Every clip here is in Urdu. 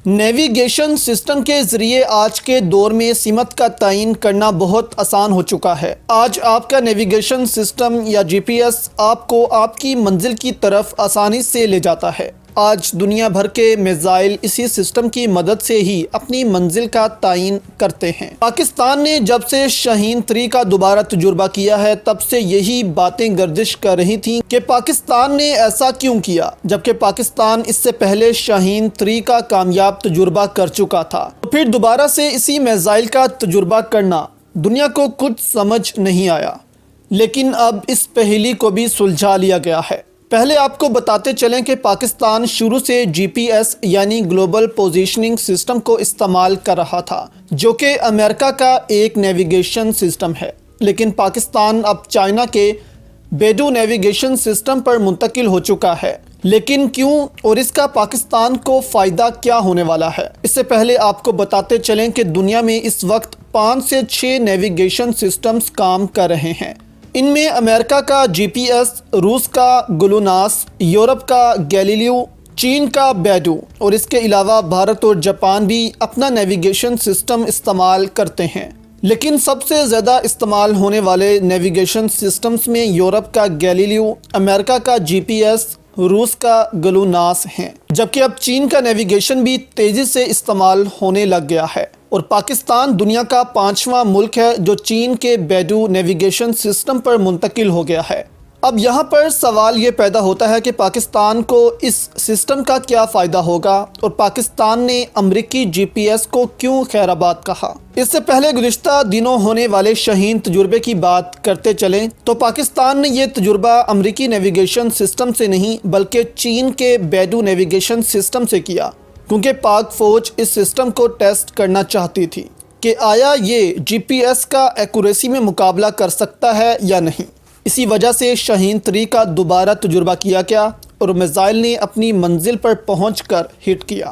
نیویگیشن سسٹم کے ذریعے آج کے دور میں سمت کا تعین کرنا بہت آسان ہو چکا ہے۔ آج آپ کا نیویگیشن سسٹم یا جی پی ایس آپ کو آپ کی منزل کی طرف آسانی سے لے جاتا ہے۔ آج دنیا بھر کے میزائل اسی سسٹم کی مدد سے ہی اپنی منزل کا تعین کرتے ہیں۔ پاکستان نے جب سے شاہین 3 کا دوبارہ تجربہ کیا ہے تب سے یہی باتیں گردش کر رہی تھیں کہ پاکستان نے ایسا کیوں کیا، جبکہ پاکستان اس سے پہلے شاہین 3 کا کامیاب تجربہ کر چکا تھا۔ تو پھر دوبارہ سے اسی میزائل کا تجربہ کرنا دنیا کو کچھ سمجھ نہیں آیا، لیکن اب اس پہیلی کو بھی سلجھا لیا گیا ہے۔ پہلے آپ کو بتاتے چلیں کہ پاکستان شروع سے جی پی ایس یعنی گلوبل پوزیشننگ سسٹم کو استعمال کر رہا تھا، جو کہ امریکہ کا ایک نیویگیشن سسٹم ہے، لیکن پاکستان اب چائنا کے بیڈو نیویگیشن سسٹم پر منتقل ہو چکا ہے۔ لیکن کیوں اور اس کا پاکستان کو فائدہ کیا ہونے والا ہے؟ اس سے پہلے آپ کو بتاتے چلیں کہ دنیا میں اس وقت 5 سے 6 نیویگیشن سسٹمز کام کر رہے ہیں۔ ان میں امریکہ کا جی پی ایس، روس کا گلوناس، یورپ کا گیلیلیو، چین کا بیڈو اور اس کے علاوہ بھارت اور جاپان بھی اپنا نیویگیشن سسٹم استعمال کرتے ہیں۔ لیکن سب سے زیادہ استعمال ہونے والے نیویگیشن سسٹمز میں یورپ کا گیلیلیو، امریکہ کا جی پی ایس، روس کا گلوناس ہیں، جبکہ اب چین کا نیویگیشن بھی تیزی سے استعمال ہونے لگ گیا ہے، اور پاکستان دنیا کا 5واں ملک ہے جو چین کے بیڈو نیویگیشن سسٹم پر منتقل ہو گیا ہے۔ اب یہاں پر سوال یہ پیدا ہوتا ہے کہ پاکستان کو اس سسٹم کا کیا فائدہ ہوگا، اور پاکستان نے امریکی جی پی ایس کو کیوں خیر آباد کہا؟ اس سے پہلے گزشتہ دنوں ہونے والے شاہین تجربے کی بات کرتے چلیں تو پاکستان نے یہ تجربہ امریکی نیویگیشن سسٹم سے نہیں بلکہ چین کے بیڈو نیویگیشن سسٹم سے کیا، کیونکہ پاک فوج اس سسٹم کو ٹیسٹ کرنا چاہتی تھی کہ آیا یہ جی پی ایس کا ایکوریسی میں مقابلہ کر سکتا ہے یا نہیں۔ اسی وجہ سے شاہین 3 کا دوبارہ تجربہ کیا گیا اور میزائل نے اپنی منزل پر پہنچ کر ہٹ کیا،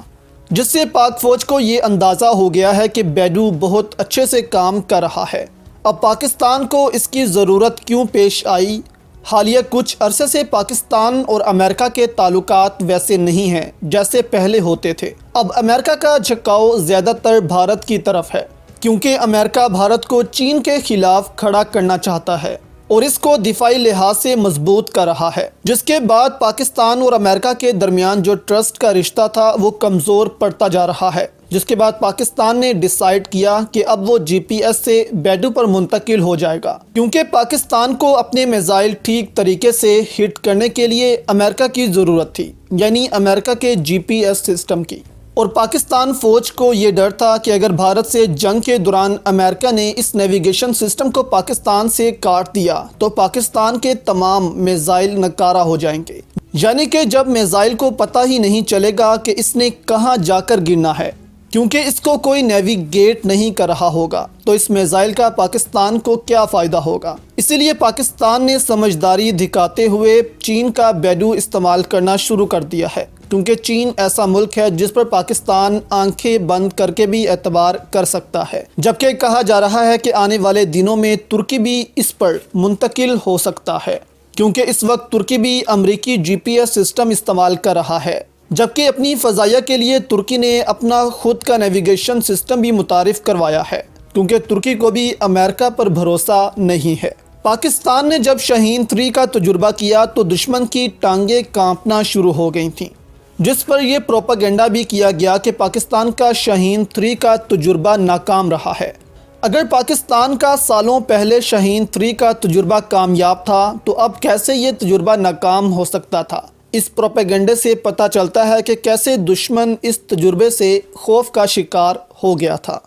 جس سے پاک فوج کو یہ اندازہ ہو گیا ہے کہ بیڈو بہت اچھے سے کام کر رہا ہے۔ اب پاکستان کو اس کی ضرورت کیوں پیش آئی؟ حالیہ کچھ عرصے سے پاکستان اور امریکہ کے تعلقات ویسے نہیں ہیں جیسے پہلے ہوتے تھے۔ اب امریکہ کا جھکاؤ زیادہ تر بھارت کی طرف ہے، کیونکہ امریکہ بھارت کو چین کے خلاف کھڑا کرنا چاہتا ہے اور اس کو دفاعی لحاظ سے مضبوط کر رہا ہے، جس کے بعد پاکستان اور امریکہ کے درمیان جو ٹرسٹ کا رشتہ تھا وہ کمزور پڑتا جا رہا ہے، جس کے بعد پاکستان نے ڈیسائیڈ کیا کہ اب وہ جی پی ایس سے بیڈو پر منتقل ہو جائے گا، کیونکہ پاکستان کو اپنے میزائل ٹھیک طریقے سے ہٹ کرنے کے لیے امریکہ کی ضرورت تھی، یعنی امریکہ کے جی پی ایس سسٹم کی۔ اور پاکستان فوج کو یہ ڈر تھا کہ اگر بھارت سے جنگ کے دوران امریکہ نے اس نیویگیشن سسٹم کو پاکستان سے کاٹ دیا تو پاکستان کے تمام میزائل ناکارہ ہو جائیں گے، یعنی کہ جب میزائل کو پتہ ہی نہیں چلے گا کہ اس نے کہاں جا کر گرنا ہے، کیونکہ اس کو کوئی نیویگیٹ نہیں کر رہا ہوگا، تو اس میزائل کا پاکستان کو کیا فائدہ ہوگا؟ اسی لیے پاکستان نے سمجھداری دکھاتے ہوئے چین کا بیڈو استعمال کرنا شروع کر دیا ہے، کیونکہ چین ایسا ملک ہے جس پر پاکستان آنکھیں بند کر کے بھی اعتبار کر سکتا ہے، جبکہ کہا جا رہا ہے کہ آنے والے دنوں میں ترکی بھی اس پر منتقل ہو سکتا ہے، کیونکہ اس وقت ترکی بھی امریکی جی پی ایس سسٹم استعمال کر رہا ہے، جبکہ اپنی فضائیہ کے لیے ترکی نے اپنا خود کا نیویگیشن سسٹم بھی متعارف کروایا ہے، کیونکہ ترکی کو بھی امریکہ پر بھروسہ نہیں ہے۔ پاکستان نے جب شاہین 3 کا تجربہ کیا تو دشمن کی ٹانگیں کانپنا شروع ہو گئی تھیں، جس پر یہ پروپیگنڈا بھی کیا گیا کہ پاکستان کا شاہین 3 کا تجربہ ناکام رہا ہے۔ اگر پاکستان کا سالوں پہلے شاہین 3 کا تجربہ کامیاب تھا تو اب کیسے یہ تجربہ ناکام ہو سکتا تھا؟ اس پروپیگنڈے سے پتہ چلتا ہے کہ کیسے دشمن اس تجربے سے خوف کا شکار ہو گیا تھا۔